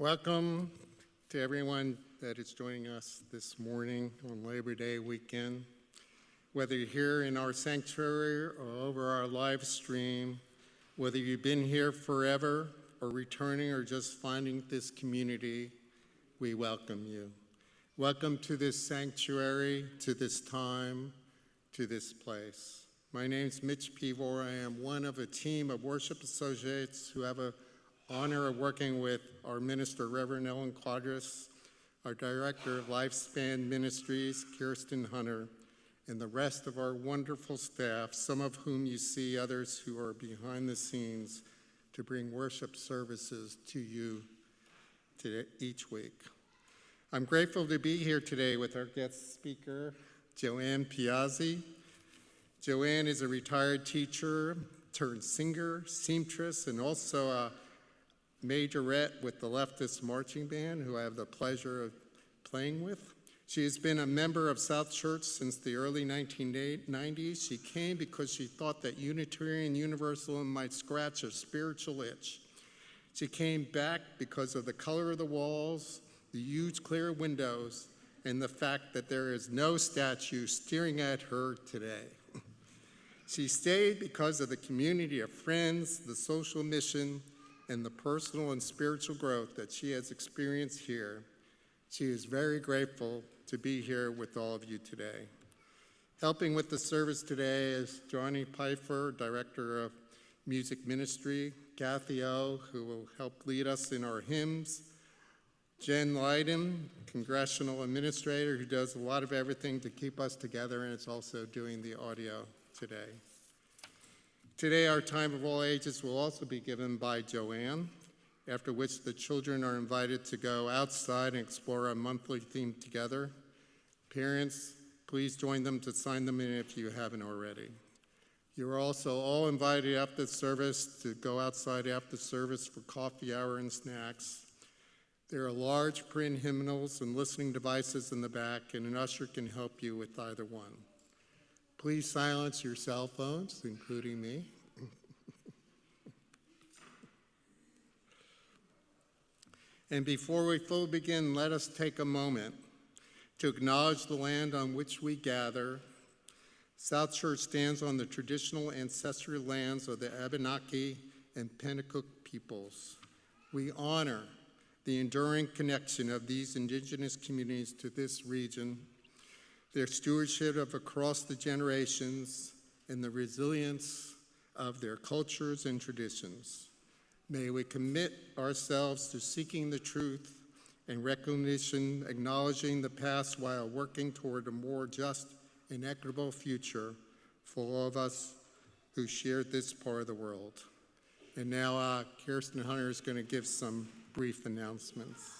Welcome to everyone that is joining us this morning on Labor Day weekend. Whether you're here in our sanctuary or over our live stream, whether you've been here forever or returning or just finding this community, we welcome you. Welcome to this sanctuary, to this time, to this place. My name's Mitch Pivor. I am one of a team of worship associates who have an honor of working with our minister, Reverend Ellen Quadras, our director of Lifespan Ministries, Kirsten Hunter, and the rest of our wonderful staff, some of whom you see, others who are behind the scenes to bring worship services to you each week. I'm grateful to be here today with our guest speaker, Joanne Piazzi. Joanne is a retired teacher turned singer, seamstress, and also a majorette with the leftist marching band, who I have the pleasure of playing with. She has been a member of South Church since the early 1990s. She came because she thought that Unitarian Universalism might scratch a spiritual itch. She came back because of the color of the walls, the huge clear windows, and the fact that there is no statue staring at her today. She stayed because of the community of friends, the social mission, and the personal and spiritual growth that she has experienced here. She is very grateful to be here with all of you today. Helping with the service today is Jonny Peiffer, Director of Music Ministry, Cathy O, who will help lead us in our hymns, Jen Leiden, Congressional Administrator, who does a lot of everything to keep us together and is also doing the audio today. Today, our time of all ages will also be given by Joanne, after which the children are invited to go outside and explore a monthly theme together. Parents, please join them to sign them in if you haven't already. You are also all invited after the service to go outside after service for coffee hour and snacks. There are large print hymnals and listening devices in the back, and an usher can help you with either one. Please silence your cell phones, including me. And before we fully begin, let us take a moment to acknowledge the land on which we gather. South Church stands on the traditional ancestral lands of the Abenaki and Pennacook peoples. We honor the enduring connection of these indigenous communities to this region, their stewardship of across the generations, and the resilience of their cultures and traditions. May we commit ourselves to seeking the truth and recognition, acknowledging the past while working toward a more just and equitable future for all of us who share this part of the world. And now Kirsten Hunter is going to give some brief announcements.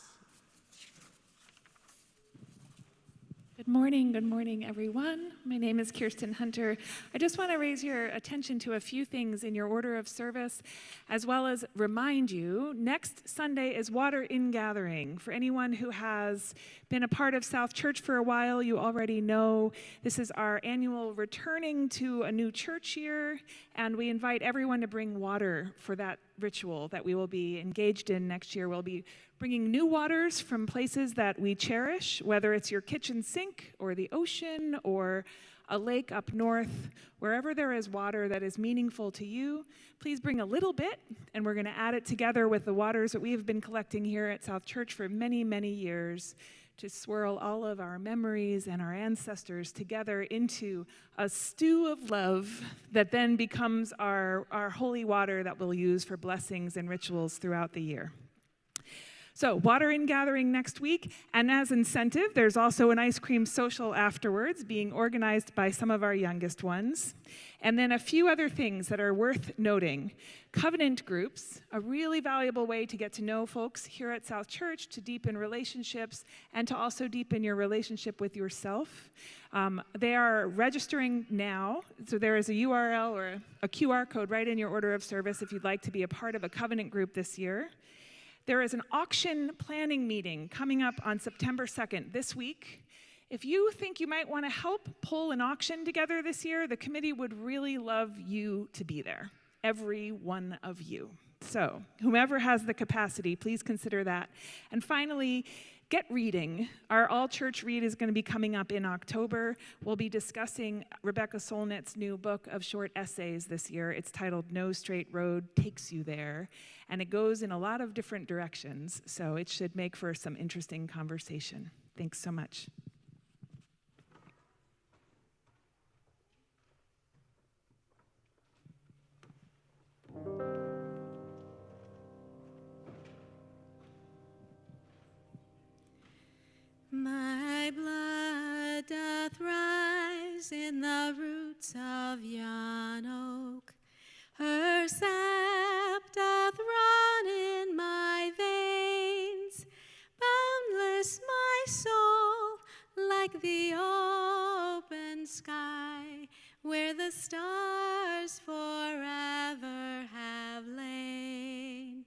Good morning, everyone. My name is Kirsten Hunter. I just want to raise your attention to a few things in your order of service, as well as remind you, next Sunday is Water In Gathering. For anyone who has been a part of South Church for a while, you already know this is our annual returning to a new church year, and we invite everyone to bring water for that ritual that we will be engaged in next year. We'll be bringing new waters from places that we cherish, whether it's your kitchen sink or the ocean or a lake up north. Wherever there is water that is meaningful to you, please bring a little bit, and we're going to add it together with the waters that we have been collecting here at South Church for many, many years to swirl all of our memories and our ancestors together into a stew of love that then becomes our holy water that we'll use for blessings and rituals throughout the year. So, Water In Gathering next week, and as incentive, there's also an ice cream social afterwards being organized by some of our youngest ones. And then a few other things that are worth noting. Covenant groups, a really valuable way to get to know folks here at South Church, to deepen relationships, and to also deepen your relationship with yourself. They are registering now, so there is a URL or a QR code right in your order of service if you'd like to be a part of a covenant group this year. There is an auction planning meeting coming up on September 2nd this week. If you think you might want to help pull an auction together this year, the committee would really love you to be there, every one of you. So whomever has the capacity, please consider that. And finally, get reading. Our all-church read is going to be coming up in October. We'll be discussing Rebecca Solnit's new book of short essays this year. It's titled No Straight Road Takes You There, and it goes in a lot of different directions, so it should make for some interesting conversation. Thanks so much. My blood doth rise in the roots of yon oak. Her sap doth run in my veins. Boundless my soul, like the open sky, where the stars forever have lain.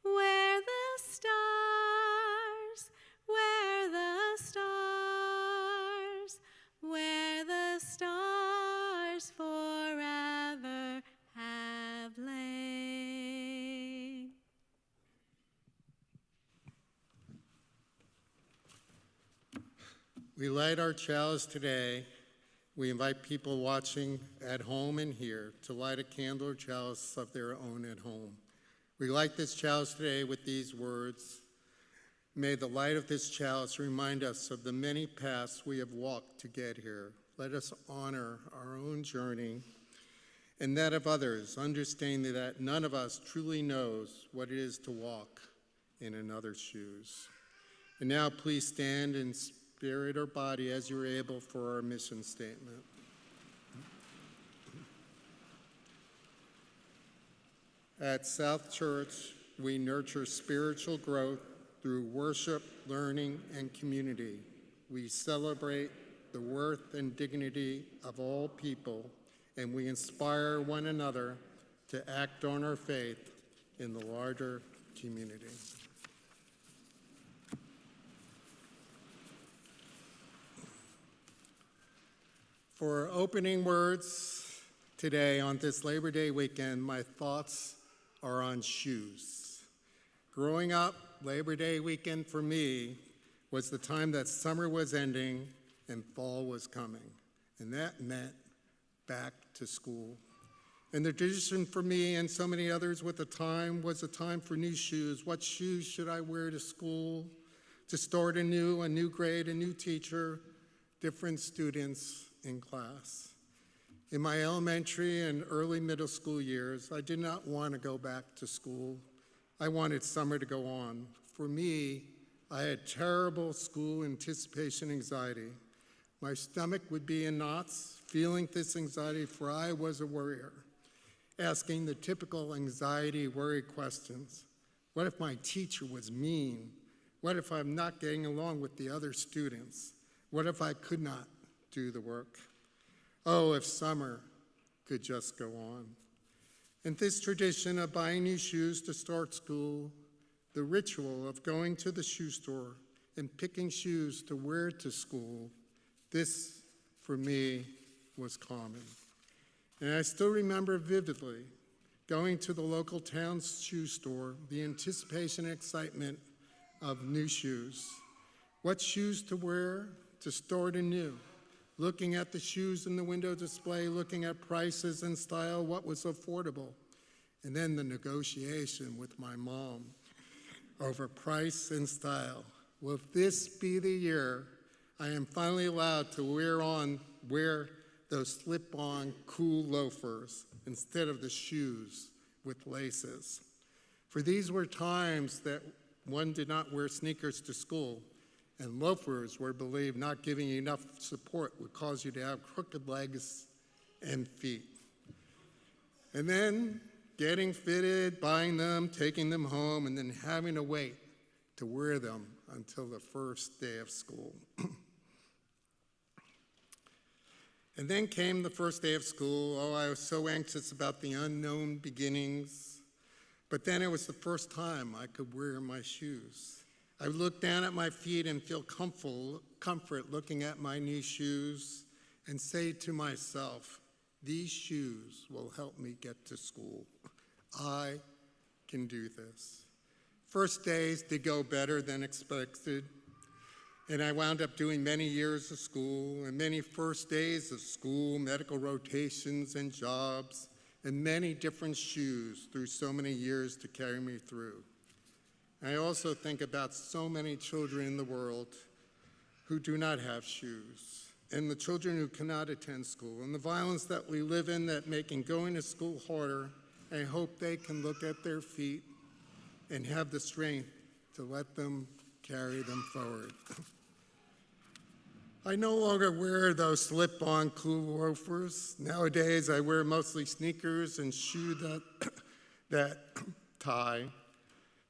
Where the stars, where the stars, where the stars forever have lain. We light our chalice today. We invite people watching at home and here to light a candle or chalice of their own at home. We light this chalice today with these words. May the light of this chalice remind us of the many paths we have walked to get here. Let us honor our own journey and that of others, understanding that none of us truly knows what it is to walk in another's shoes. And now please stand in spirit or body as you're able for our mission statement. At South Church, we nurture spiritual growth through worship, learning, and community. We celebrate the worth and dignity of all people, and we inspire one another to act on our faith in the larger community. For opening words today on this Labor Day weekend, my thoughts are on shoes. Growing up, Labor Day weekend for me was the time that summer was ending and fall was coming, and that meant back to school. And the tradition for me and so many others with the time was a time for new shoes. What shoes should I wear to school? To start a new grade, a new teacher, different students in class. In my elementary and early middle school years, I did not want to go back to school. I wanted summer to go on. For me, I had terrible school anticipation anxiety. My stomach would be in knots, feeling this anxiety, for I was a worrier, asking the typical anxiety worry questions. What if my teacher was mean? What if I'm not getting along with the other students? What if I could not do the work? Oh, if summer could just go on. And this tradition of buying new shoes to start school, the ritual of going to the shoe store and picking shoes to wear to school, this, for me, was common. And I still remember vividly going to the local town's shoe store, the anticipation and excitement of new shoes. What shoes to wear to start anew? Looking at the shoes in the window display, looking at prices and style, what was affordable. And then the negotiation with my mom over price and style. Will this be the year I am finally allowed to wear those slip-on cool loafers instead of the shoes with laces? For these were times that one did not wear sneakers to school, and loafers were believed not giving you enough support would cause you to have crooked legs and feet. And then getting fitted, buying them, taking them home, and then having to wait to wear them until the first day of school. And then came the first day of school. Oh, I was so anxious about the unknown beginnings. But then it was the first time I could wear my shoes. I would look down at my feet and feel comfort looking at my new shoes and say to myself, these shoes will help me get to school. I can do this. First days did go better than expected, and I wound up doing many years of school and many first days of school, medical rotations and jobs, and many different shoes through so many years to carry me through. I also think about so many children in the world who do not have shoes, and the children who cannot attend school, and the violence that we live in that making going to school harder. I hope they can look at their feet and have the strength to let them carry them forward. I no longer wear those slip-on cool loafers. Nowadays, I wear mostly sneakers and shoes that tie.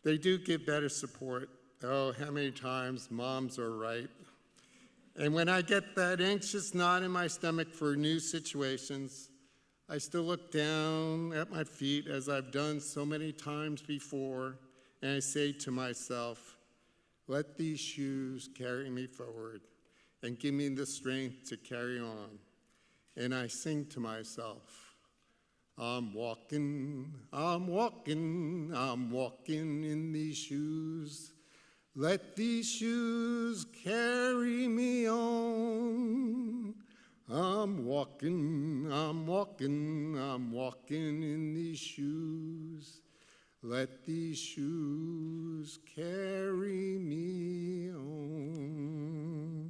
They do give better support. Oh, how many times moms are right. And when I get that anxious knot in my stomach for new situations, I still look down at my feet as I've done so many times before, and I say to myself, let these shoes carry me forward and give me the strength to carry on. And I sing to myself, I'm walking, I'm walking, I'm walking in these shoes. Let these shoes carry me on. I'm walking, I'm walking, I'm walking in these shoes. Let these shoes carry me on.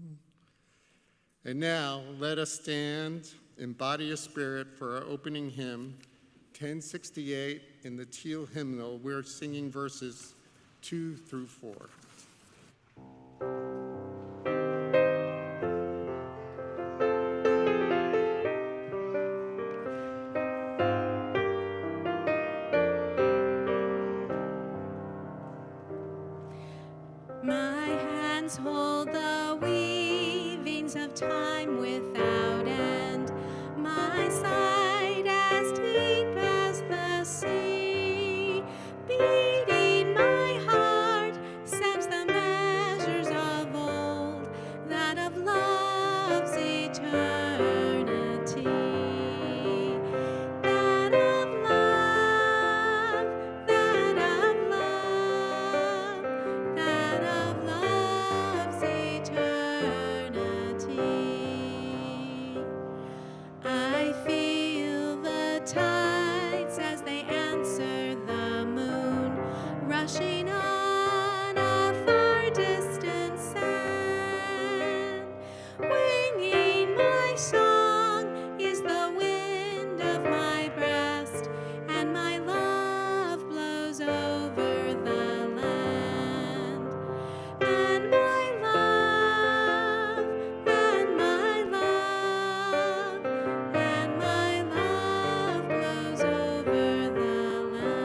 And now, let us stand in body of spirit for our opening hymn, 1068, in the Teal hymnal. We're singing verses 2 through 4. My hands hold the weavings of time without end, my side as deep as the sea. Beating my heart sets the measures of old, that of love's eternity. That of love, that of love, that of love's eternity. I feel the tides as they answer the moon, rushing on a far distant sand. Winging my song is the wind of my breast, and my love blows over the land. And my love, and my love, and my love blows over the land.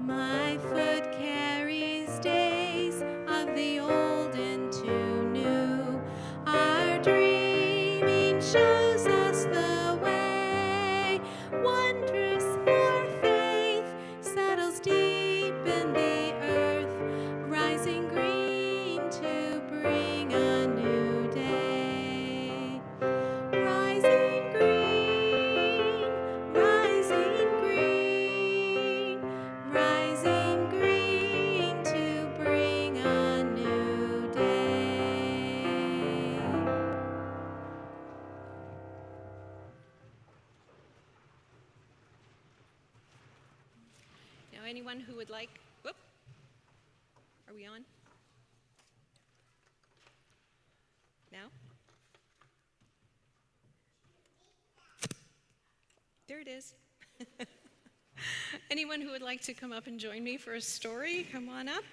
My foot carries days of the old into new. Our dreaming shows us the way. Wondrous our faith settles deep in the earth, rising green to bring a new day. Rising green, rising green, rising green to bring a new day. Now, anyone who would like, whoop, are we on? Now? There it is. Anyone who would like to come up and join me for a story, come on up.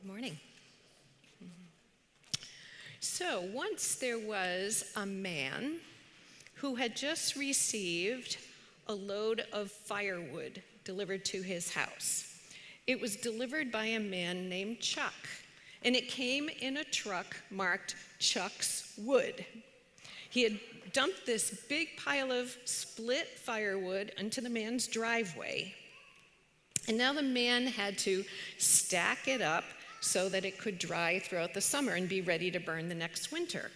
Morning. So once there was a man who had just received a load of firewood delivered to his house. It was delivered by a man named Chuck, and it came in a truck marked Chuck's Wood. He had dumped this big pile of split firewood into the man's driveway, and now the man had to stack it up so that it could dry throughout the summer and be ready to burn the next winter.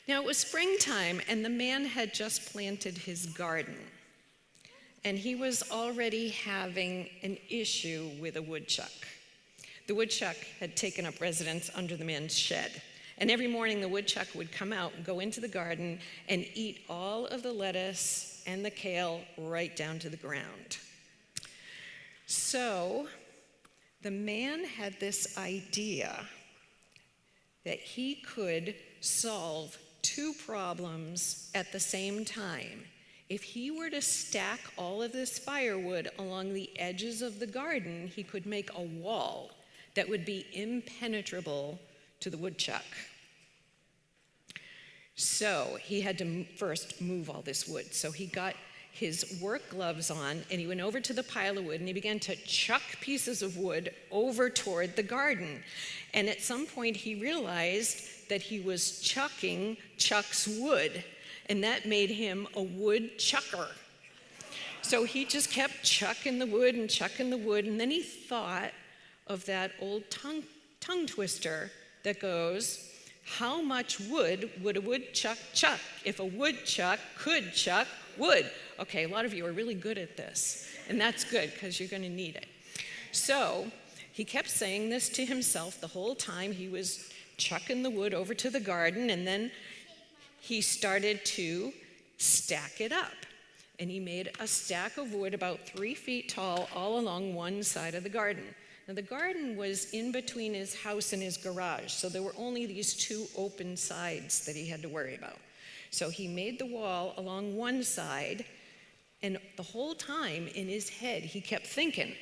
Now it was springtime, and the man had just planted his garden, and he was already having an issue with a woodchuck. The woodchuck had taken up residence under the man's shed, and every morning the woodchuck would come out and go into the garden and eat all of the lettuce and the kale right down to the ground. So the man had this idea that he could solve two problems at the same time. If he were to stack all of this firewood along the edges of the garden, he could make a wall that would be impenetrable to the woodchuck. So he had to first move all this wood. So he got his work gloves on, and he went over to the pile of wood, and he began to chuck pieces of wood over toward the garden. And at some point, he realized that he was chucking Chuck's wood, and that made him a wood chucker. So he just kept chucking the wood, and then he thought of that old tongue twister that goes, how much wood would a woodchuck chuck if a woodchuck could chuck wood? Okay, a lot of you are really good at this, and that's good because you're going to need it. So he kept saying this to himself the whole time he was chucking the wood over to the garden, and then he started to stack it up. And he made a stack of wood about 3 feet tall all along one side of the garden. Now, the garden was in between his house and his garage, so there were only these two open sides that he had to worry about. So he made the wall along one side, and the whole time in his head, he kept thinking,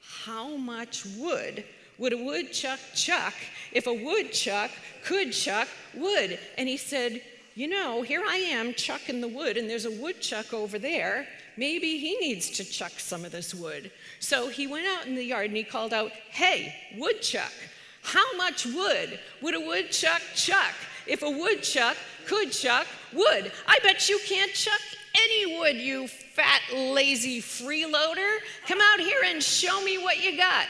how much wood would a woodchuck chuck if a woodchuck could chuck wood? And he said, you know, here I am chucking the wood, and there's a woodchuck over there. Maybe he needs to chuck some of this wood. So he went out in the yard and he called out, hey, woodchuck, how much wood would a woodchuck chuck if a woodchuck could chuck wood? I bet you can't chuck any wood, you fat, lazy freeloader. Come out here and show me what you got.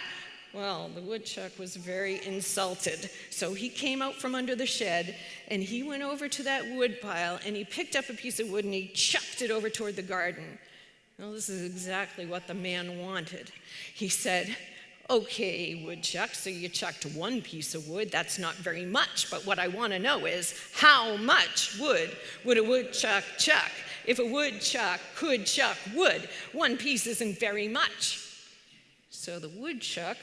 Well, the woodchuck was very insulted, so he came out from under the shed, and he went over to that wood pile, and he picked up a piece of wood, and he chucked it over toward the garden. Well, this is exactly what the man wanted. He said, okay, woodchuck, so you chucked one piece of wood. That's not very much, but what I want to know is, how much wood would a woodchuck chuck if a woodchuck could chuck wood? One piece isn't very much. So the woodchuck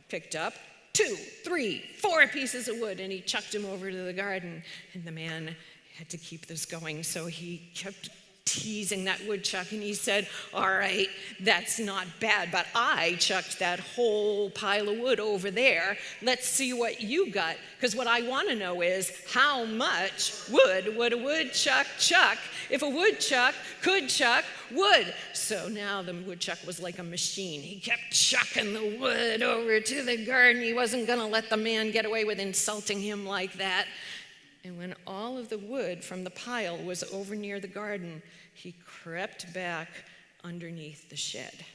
picked up 2, 3, 4 pieces of wood, and he chucked them over to the garden. And the man had to keep this going, so he kept teasing that woodchuck, and he said, all right, that's not bad, but I chucked that whole pile of wood over there. Let's see what you got, because what I want to know is, how much wood would a woodchuck chuck if a woodchuck could chuck wood? So now the woodchuck was like a machine. He kept chucking the wood over to the garden. He wasn't going to let the man get away with insulting him like that. And when all of the wood from the pile was over near the garden, he crept back underneath the shed.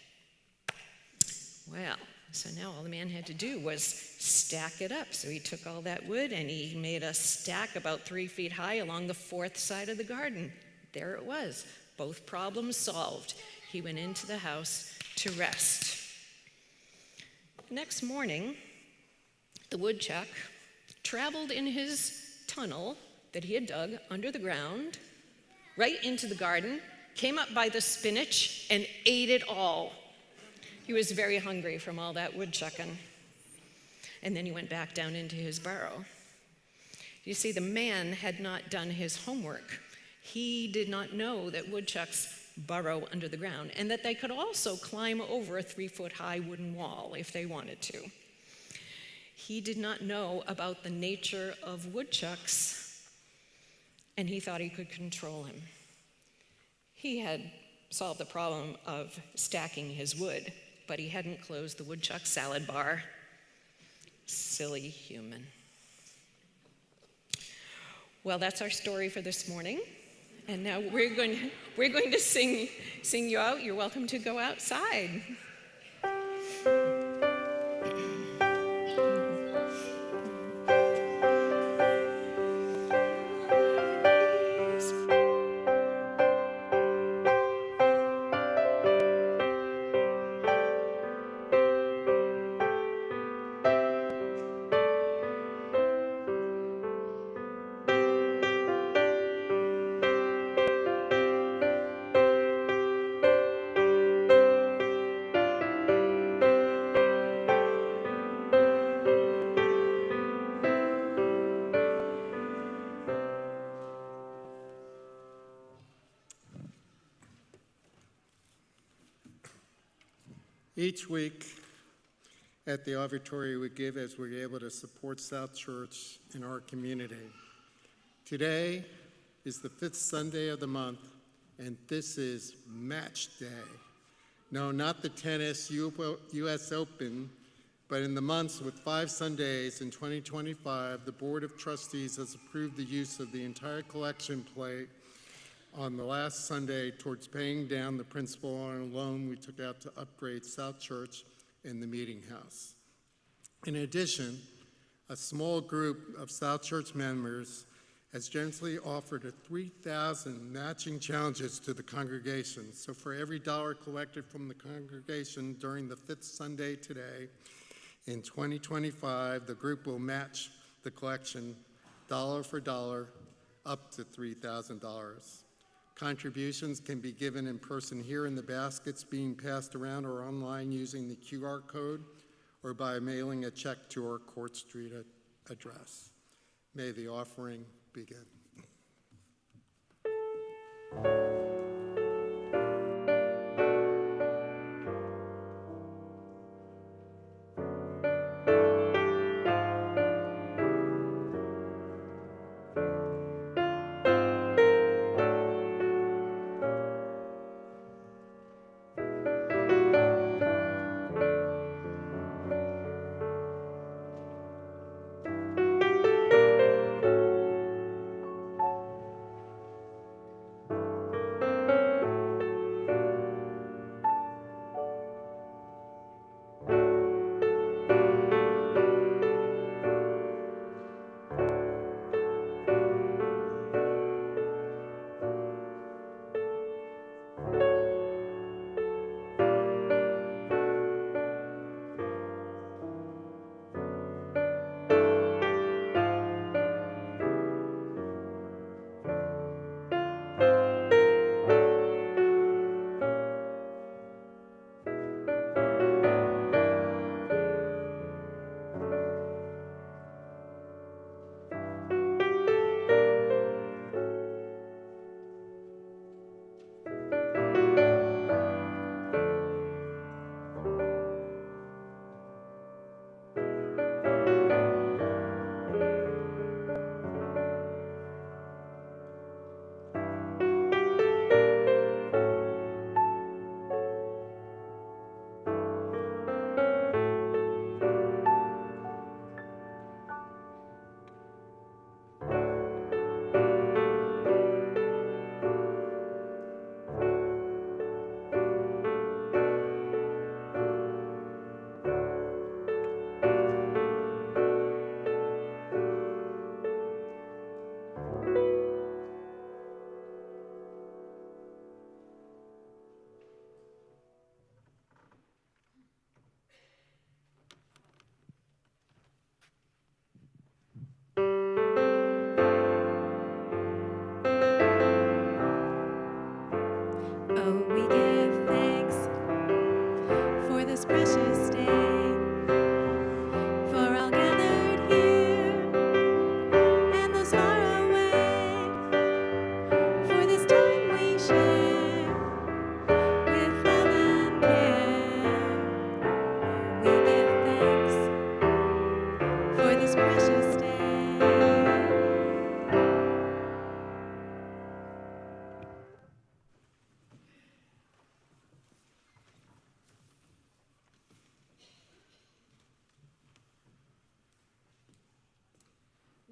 Well, so now all the man had to do was stack it up. So he took all that wood and he made a stack about 3 feet high along the fourth side of the garden. There it was, both problems solved. He went into the house to rest. Next morning, the woodchuck traveled in his tunnel that he had dug under the ground, right into the garden, came up by the spinach, and ate it all. He was very hungry from all that woodchucking. And then he went back down into his burrow. You see, the man had not done his homework. He did not know that woodchucks burrow under the ground, and that they could also climb over a 3-foot-high wooden wall if they wanted to. He did not know about the nature of woodchucks, and he thought he could control him. He had solve the problem of stacking his wood, but he hadn't closed the woodchuck salad bar. Silly human. Well, that's our story for this morning. And now we're going to sing you out. You're welcome to go outside. Each week at the Offertory, we give as we're able to support South Church in our community. Today is the 5th Sunday of the month, and this is Match Day. No, not the tennis U.S. Open, but in the months with 5 Sundays in 2025, the Board of Trustees has approved the use of the entire collection plate on the last Sunday towards paying down the principal on a loan we took out to upgrade South Church and the Meeting House. In addition, a small group of South Church members has generously offered 3,000 matching challenges to the congregation. So for every dollar collected from the congregation during the 5th Sunday today, in 2025, the group will match the collection dollar for dollar up to $3,000. Contributions can be given in person here in the baskets being passed around or online using the QR code or by mailing a check to our Court Street address. May the offering begin.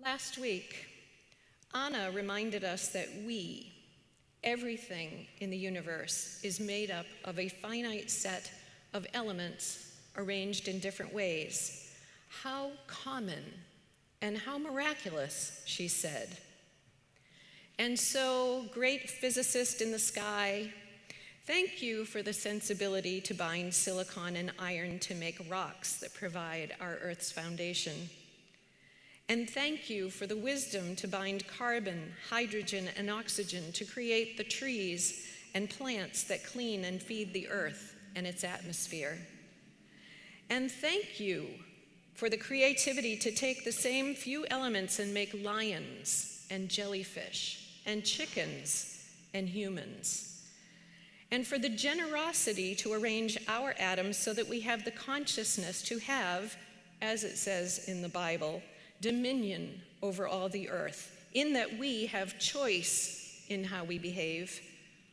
Last week, Anna reminded us that everything in the universe, is made up of a finite set of elements arranged in different ways. How common and how miraculous, she said. And so, great physicist in the sky, thank you for the sensibility to bind silicon and iron to make rocks that provide our Earth's foundation. And thank you for the wisdom to bind carbon, hydrogen, and oxygen to create the trees and plants that clean and feed the Earth and its atmosphere. And thank you for the creativity to take the same few elements and make lions and jellyfish and chickens and humans. And for the generosity to arrange our atoms so that we have the consciousness to have, as it says in the Bible, dominion over all the earth, in that we have choice in how we behave,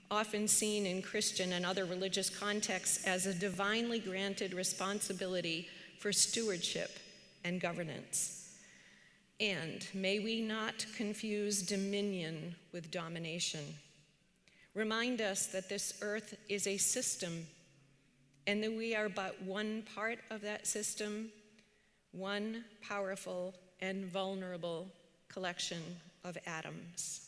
often seen in Christian and other religious contexts as a divinely granted responsibility for stewardship and governance. And may we not confuse dominion with domination. Remind us that this earth is a system and that we are but one part of that system, one powerful and vulnerable collection of atoms.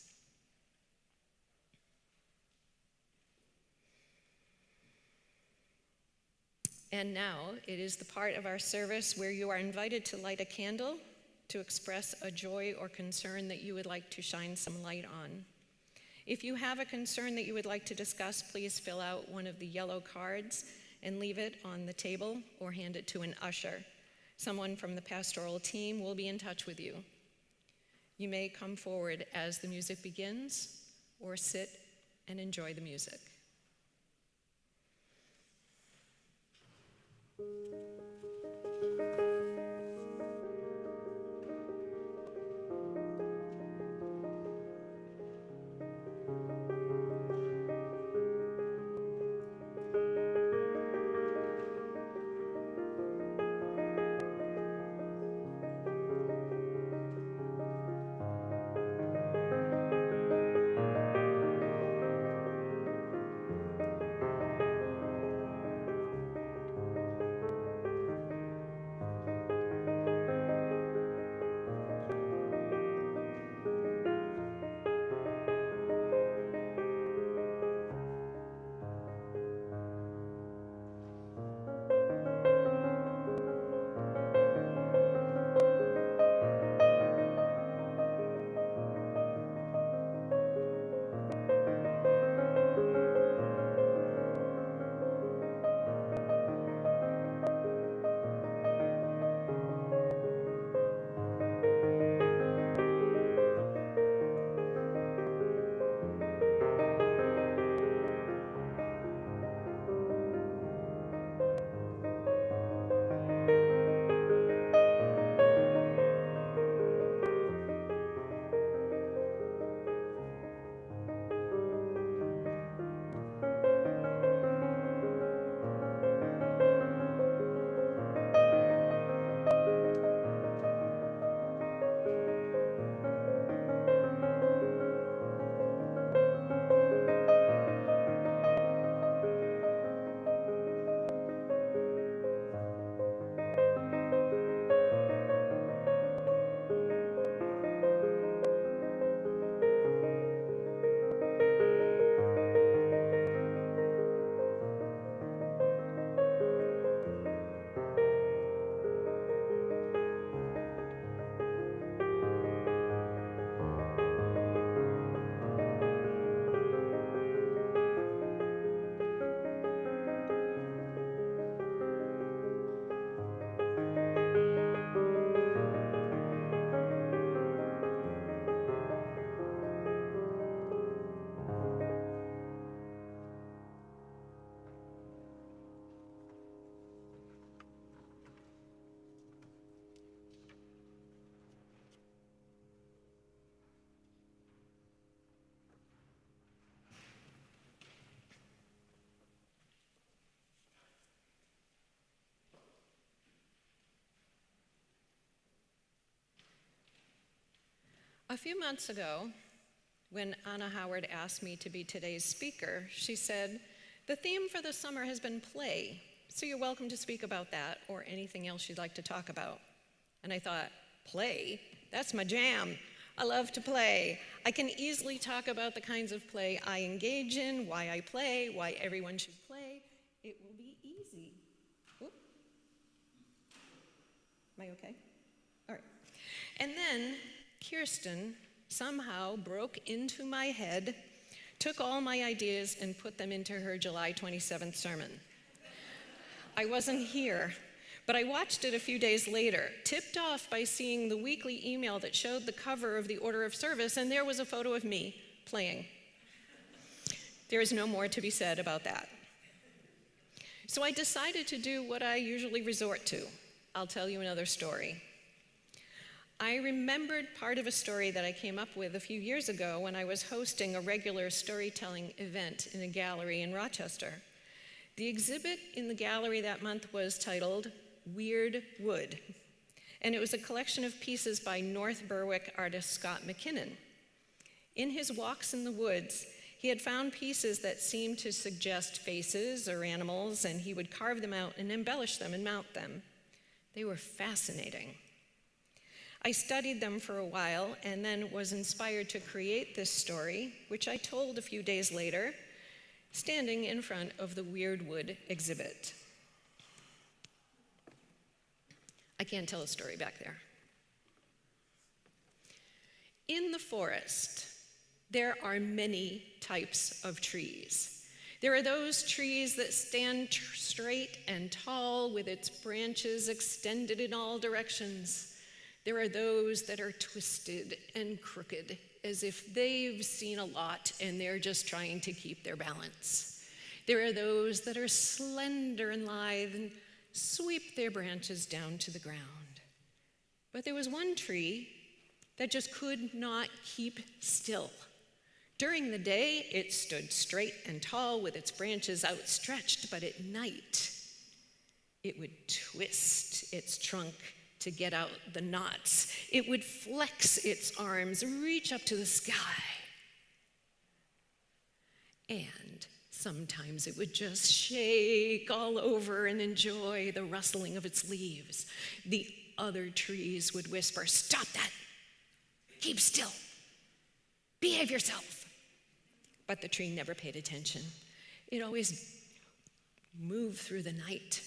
And now it is the part of our service where you are invited to light a candle to express a joy or concern that you would like to shine some light on. If you have a concern that you would like to discuss, please fill out one of the yellow cards and leave it on the table or hand it to an usher. Someone from the pastoral team will be in touch with you. You may come forward as the music begins or sit and enjoy the music. A few months ago, when Anna Howard asked me to be today's speaker, she said, "The theme for the summer has been play, so you're welcome to speak about that or anything else you'd like to talk about." And I thought, play? That's my jam. I love to play. I can easily talk about the kinds of play I engage in, why I play, why everyone should play. It will be easy. Oop. Am I okay? All right. And then Kirsten somehow broke into my head, took all my ideas and put them into her July 27th sermon. I wasn't here, but I watched it a few days later, tipped off by seeing the weekly email that showed the cover of the order of service, and there was a photo of me playing. There is no more to be said about that. So I decided to do what I usually resort to. I'll tell you another story. I remembered part of a story that I came up with a few years ago when I was hosting a regular storytelling event in a gallery in Rochester. The exhibit in the gallery that month was titled Weird Wood, and it was a collection of pieces by North Berwick artist Scott McKinnon. In his walks in the woods, he had found pieces that seemed to suggest faces or animals, and he would carve them out and embellish them and mount them. They were fascinating. I studied them for a while and then was inspired to create this story, which I told a few days later, standing in front of the Weird Wood exhibit. I can't tell a story back there. In the forest, there are many types of trees. There are those trees that stand straight and tall with its branches extended in all directions. There are those that are twisted and crooked, as if they've seen a lot and they're just trying to keep their balance. There are those that are slender and lithe and sweep their branches down to the ground. But there was one tree that just could not keep still. During the day, it stood straight and tall with its branches outstretched, but at night, it would twist its trunk to get out the knots. It would flex its arms, reach up to the sky. And sometimes it would just shake all over and enjoy the rustling of its leaves. The other trees would whisper, "Stop that! Keep still! Behave yourself!" But the tree never paid attention. It always moved through the night,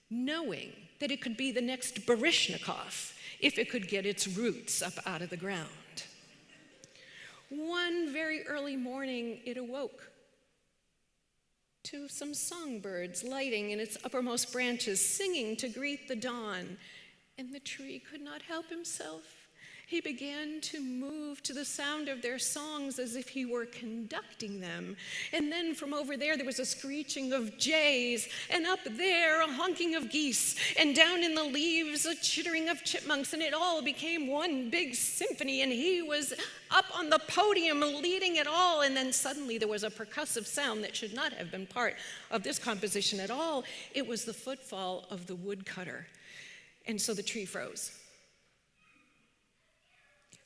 knowing that it could be the next Baryshnikov if it could get its roots up out of the ground. One very early morning, it awoke to some songbirds lighting in its uppermost branches, singing to greet the dawn, and the tree could not help himself. He began to move to the sound of their songs as if he were conducting them. And then from over there was a screeching of jays, and up there a honking of geese, and down in the leaves a chittering of chipmunks, and it all became one big symphony, and he was up on the podium leading it all. And then suddenly there was a percussive sound that should not have been part of this composition at all. It was the footfall of the woodcutter. And so the tree froze.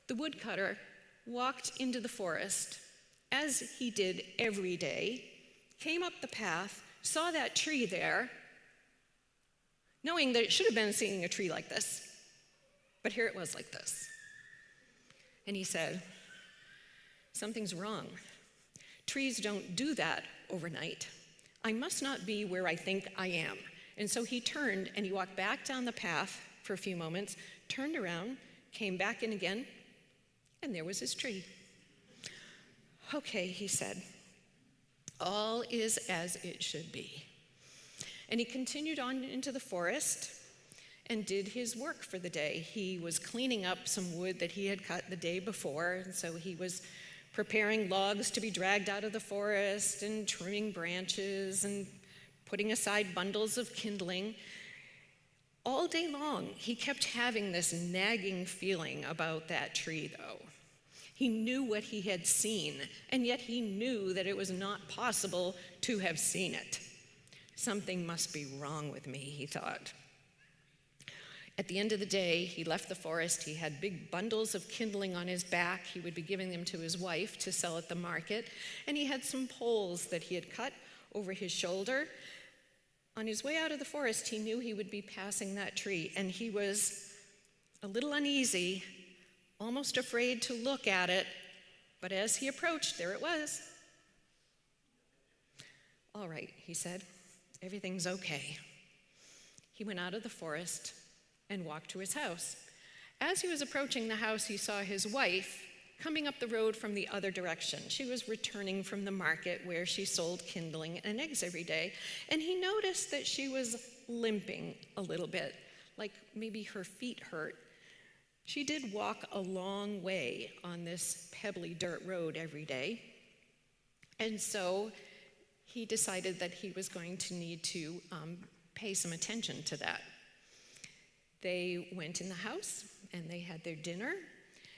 The woodcutter walked into the forest, as he did every day, came up the path, saw that tree there, knowing that it should have been seeing a tree like this, but here it was like this. And he said, "Something's wrong. Trees don't do that overnight. I must not be where I think I am." And so he turned and he walked back down the path for a few moments, turned around, came back in again, and there was his tree. "Okay," he said, "all is as it should be." And he continued on into the forest and did his work for the day. He was cleaning up some wood that he had cut the day before, and so he was preparing logs to be dragged out of the forest and trimming branches and putting aside bundles of kindling. All day long, he kept having this nagging feeling about that tree, though. He knew what he had seen, and yet he knew that it was not possible to have seen it. Something must be wrong with me, he thought. At the end of the day, he left the forest. He had big bundles of kindling on his back. He would be giving them to his wife to sell at the market. And he had some poles that he had cut over his shoulder. On his way out of the forest, he knew he would be passing that tree, and he was a little uneasy, almost afraid to look at it, but as he approached, there it was. "All right," he said, "everything's okay." He went out of the forest and walked to his house. As he was approaching the house, he saw his wife coming up the road from the other direction. She was returning from the market where she sold kindling and eggs every day, and he noticed that she was limping a little bit, like maybe her feet hurt. She did walk a long way on this pebbly dirt road every day, and so he decided that he was going to need to pay some attention to that. They went in the house and they had their dinner,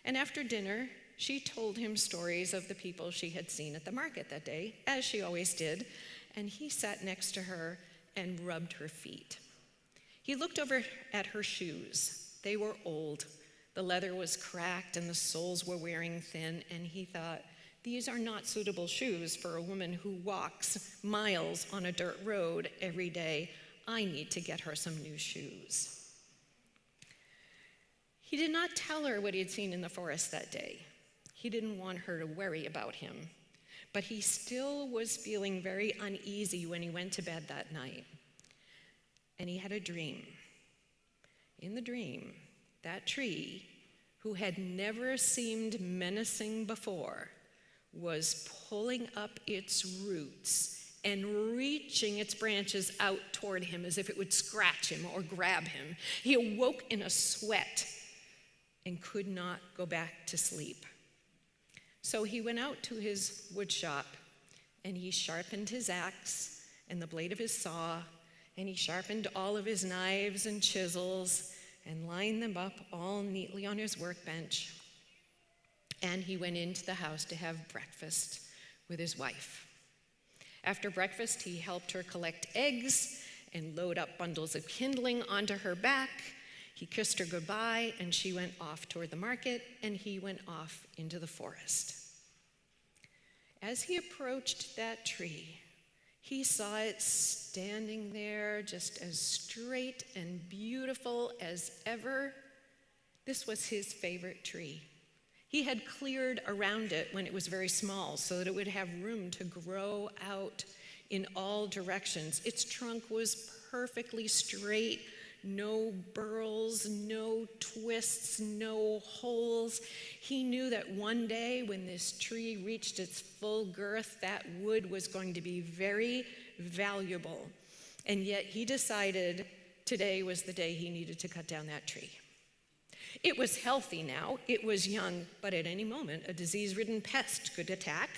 and after dinner, she told him stories of the people she had seen at the market that day, as she always did, and he sat next to her and rubbed her feet. He looked over at her shoes. They were old. The leather was cracked and the soles were wearing thin, and he thought, these are not suitable shoes for a woman who walks miles on a dirt road every day. I need to get her some new shoes. He did not tell her what he had seen in the forest that day. He didn't want her to worry about him, but he still was feeling very uneasy when he went to bed that night. And he had a dream. In the dream, that tree, who had never seemed menacing before, was pulling up its roots and reaching its branches out toward him as if it would scratch him or grab him. He awoke in a sweat and could not go back to sleep. So he went out to his wood shop, and he sharpened his axe and the blade of his saw, and he sharpened all of his knives and chisels and lined them up all neatly on his workbench. And he went into the house to have breakfast with his wife. After breakfast, he helped her collect eggs and load up bundles of kindling onto her back. He kissed her goodbye, and she went off toward the market, and he went off into the forest. As he approached that tree, he saw it standing there just as straight and beautiful as ever. This was his favorite tree. He had cleared around it when it was very small so that it would have room to grow out in all directions. Its trunk was perfectly straight, no burls, no twists, no holes. He knew that one day when this tree reached its full girth, that wood was going to be very valuable. And yet he decided today was the day he needed to cut down that tree. It was healthy now, it was young, but at any moment a disease-ridden pest could attack,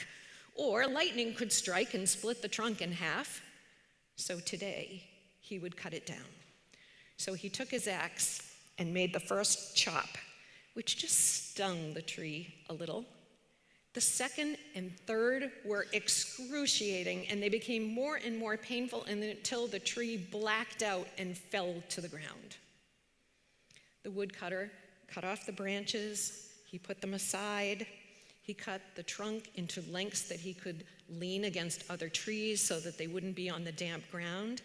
or lightning could strike and split the trunk in half. So today he would cut it down. So he took his axe and made the first chop, which just stung the tree a little. The second and third were excruciating, and they became more and more painful until the tree blacked out and fell to the ground. The woodcutter cut off the branches, he put them aside, he cut the trunk into lengths that he could lean against other trees so that they wouldn't be on the damp ground.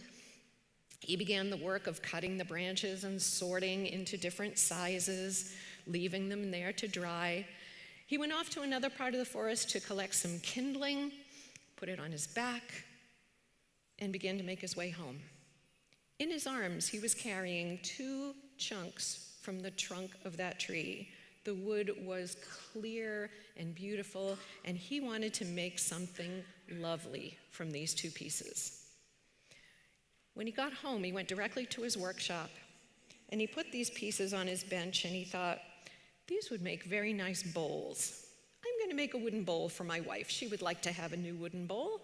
He began the work of cutting the branches and sorting into different sizes, leaving them there to dry. He went off to another part of the forest to collect some kindling, put it on his back, and began to make his way home. In his arms, he was carrying 2 chunks from the trunk of that tree. The wood was clear and beautiful, and he wanted to make something lovely from these 2 pieces. When he got home, he went directly to his workshop, and he put these pieces on his bench, and he thought, these would make very nice bowls. I'm going to make a wooden bowl for my wife. She would like to have a new wooden bowl.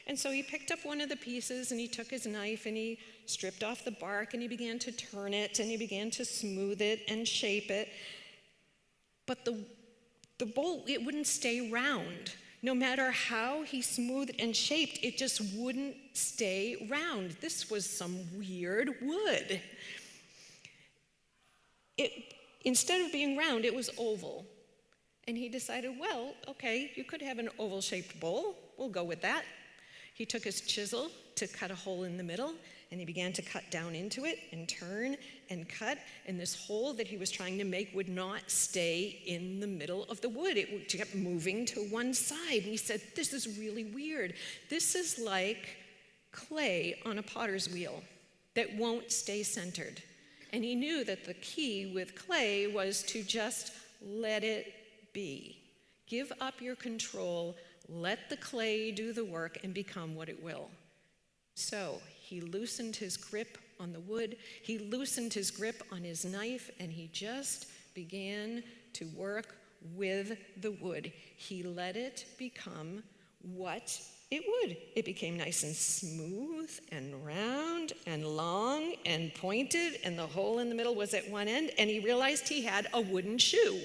And so he picked up one of the pieces, and he took his knife, and he stripped off the bark, and he began to turn it, and he began to smooth it and shape it. But the bowl, it wouldn't stay round. No matter how he smoothed and shaped, it just wouldn't stay round. This was some weird wood. instead of being round, it was oval. And he decided, well, okay, you could have an oval-shaped bowl. We'll go with that. He took his chisel to cut a hole in the middle, and he began to cut down into it and turn and cut, and this hole that he was trying to make would not stay in the middle of the wood. It kept moving to one side. And he said, this is really weird. This is like clay on a potter's wheel that won't stay centered. And he knew that the key with clay was to just let it be. Give up your control, let the clay do the work and become what it will. So he loosened his grip on the wood, he loosened his grip on his knife, and he just began to work with the wood. He let it become what it would. It became nice and smooth and round and long and pointed, and the hole in the middle was at one end, and he realized he had a wooden shoe.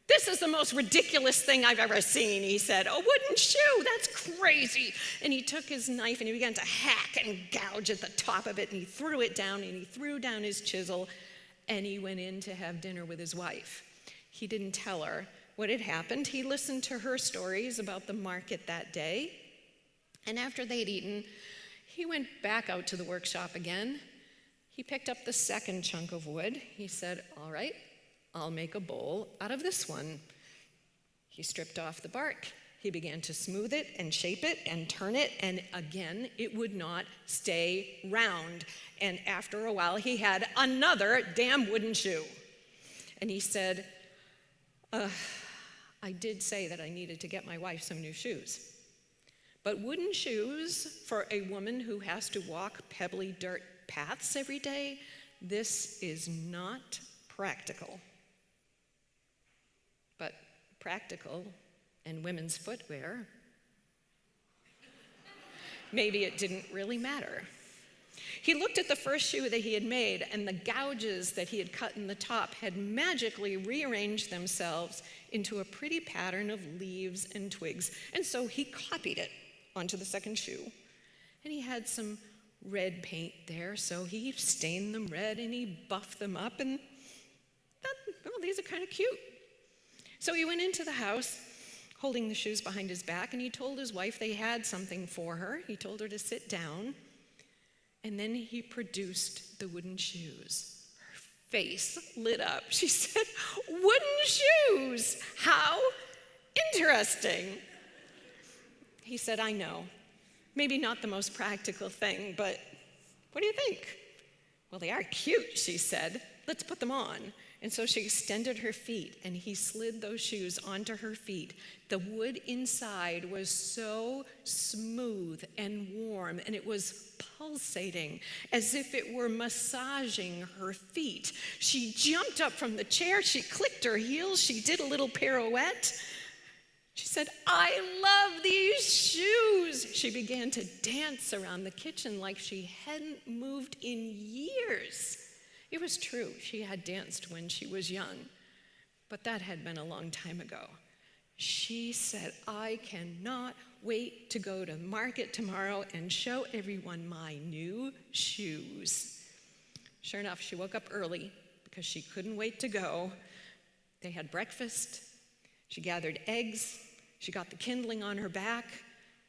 This is the most ridiculous thing I've ever seen, he said. A wooden shoe, that's crazy. And he took his knife and he began to hack and gouge at the top of it, and he threw it down, and he threw down his chisel, and he went in to have dinner with his wife. He didn't tell her what had happened. He listened to her stories about the market that day, and after they'd eaten, he went back out to the workshop again. He picked up the second chunk of wood. He said, all right, I'll make a bowl out of this one. He stripped off the bark. He began to smooth it and shape it and turn it, and again, it would not stay round. And after a while, he had another damn wooden shoe. And he said, I did say that I needed to get my wife some new shoes. But wooden shoes for a woman who has to walk pebbly dirt paths every day, this is not practical. But practical and women's footwear, maybe it didn't really matter. He looked at the first shoe that he had made, and the gouges that he had cut in the top had magically rearranged themselves into a pretty pattern of leaves and twigs. And so he copied it onto the second shoe. And he had some red paint there, so he stained them red and he buffed them up, and these are kind of cute. So he went into the house, holding the shoes behind his back, and he told his wife they had something for her. He told her to sit down, and then he produced the wooden shoes. Her face lit up. She said, "Wooden shoes, how interesting." He said, "I know, maybe not the most practical thing, but what do you think?" "Well, they are cute," she said. "Let's put them on." And so she extended her feet, and he slid those shoes onto her feet. The wood inside was so smooth and warm, and it was pulsating as if it were massaging her feet. She jumped up from the chair, she clicked her heels, she did a little pirouette. She said, "I love these shoes." She began to dance around the kitchen like she hadn't moved in years. It was true, she had danced when she was young, but that had been a long time ago. She said, "I cannot wait to go to market tomorrow and show everyone my new shoes." Sure enough, she woke up early because she couldn't wait to go. They had breakfast. She gathered eggs. She got the kindling on her back.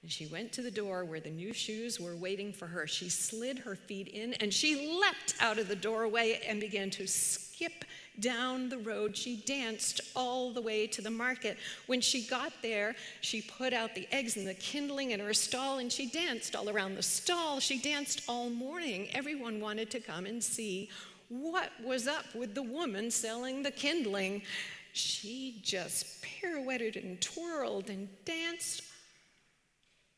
And she went to the door where the new shoes were waiting for her. She slid her feet in, and she leapt out of the doorway and began to skip down the road. She danced all the way to the market. When she got there, she put out the eggs and the kindling in her stall, and she danced all around the stall. She danced all morning. Everyone wanted to come and see what was up with the woman selling the kindling. She just pirouetted and twirled and danced,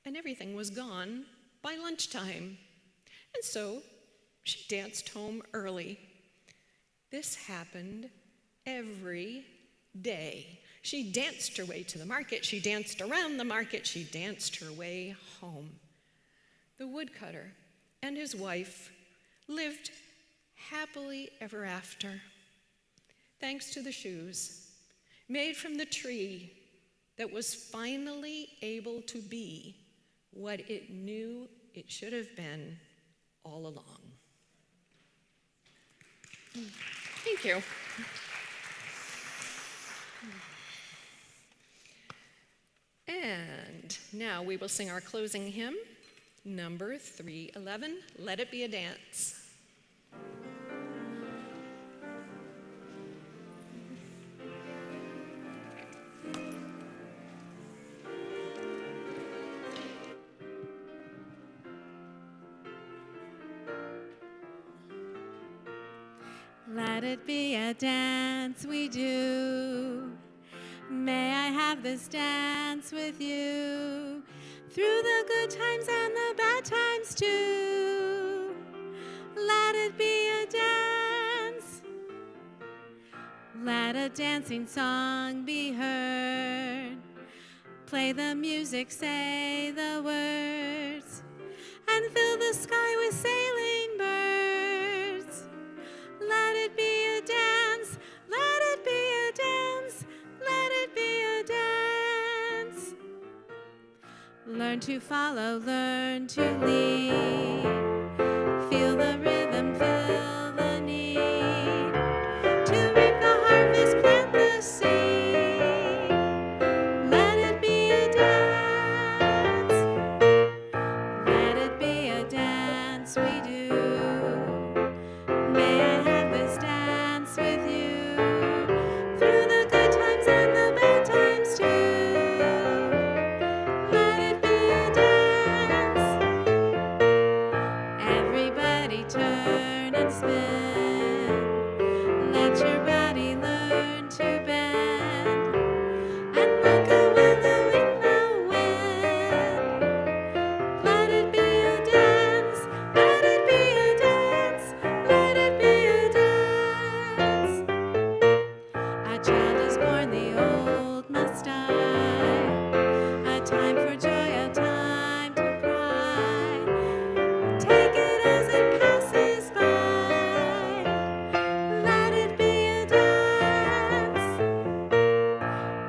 and everything was gone by lunchtime. And so she danced home early. This happened every day. She danced her way to the market, she danced around the market, she danced her way home. The woodcutter and his wife lived happily ever after, thanks to the shoes made from the tree that was finally able to be what it knew it should have been all along. Thank you. And now we will sing our closing hymn, number 311, Let It Be a Dance. Let it be a dance we do. May I have this dance with you through the good times and the bad times too. Let it be a dance. Let a dancing song be heard. Play the music, say the words, and fill the sky with sailing birds. Let it be a dance, let it be a dance, let it be a dance. Learn to follow, learn to lead. Feel the rhythm, feel the need. To reap the harvest, plant the seed. Let it be a dance. Let it be a dance we do. May I have this dance with you through the good times and the bad times too. Let it be a dance. Everybody turn and spin. Let your body learn to bend. And look out when the wind. Let it be a dance. Let it be a dance. Let it be a dance. A child is born, the old must die. A time for joy, a time to cry. Take it as it passes by. Let it be a dance.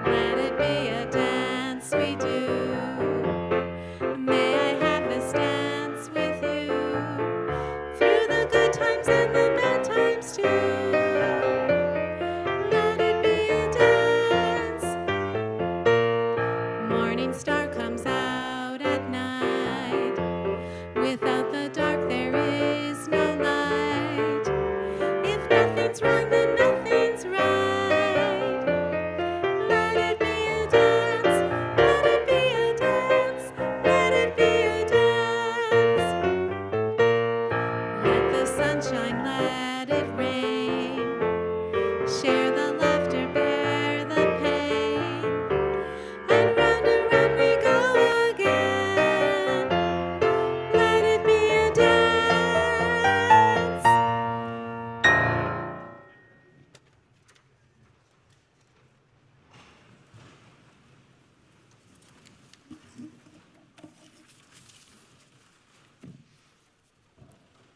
Let it be a dance we do. May I have this dance with you through the good times and the bad times too. Let it be a dance. Morning star comes out at night. Without the dark there is no light. If nothing's wrong, then nothing's right. Let it be a dance. Let it be a dance. Let it be a dance. Let the sunshine, let it rain. Share the laughter, bear the pain. And round we go again. Let it be a dance.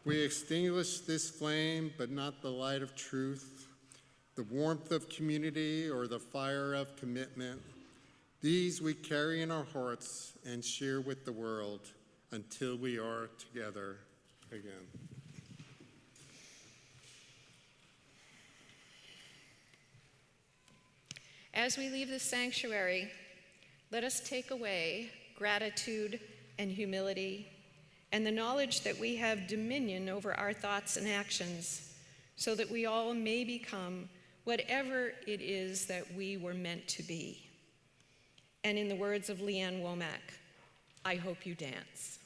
We extinguish this flame, but not the light of truth, the warmth of community or the fire of commitment. These we carry in our hearts and share with the world until we are together again. As we leave this sanctuary, let us take away gratitude and humility and the knowledge that we have dominion over our thoughts and actions so that we all may become whatever it is that we were meant to be. And in the words of Leanne Womack, I hope you dance.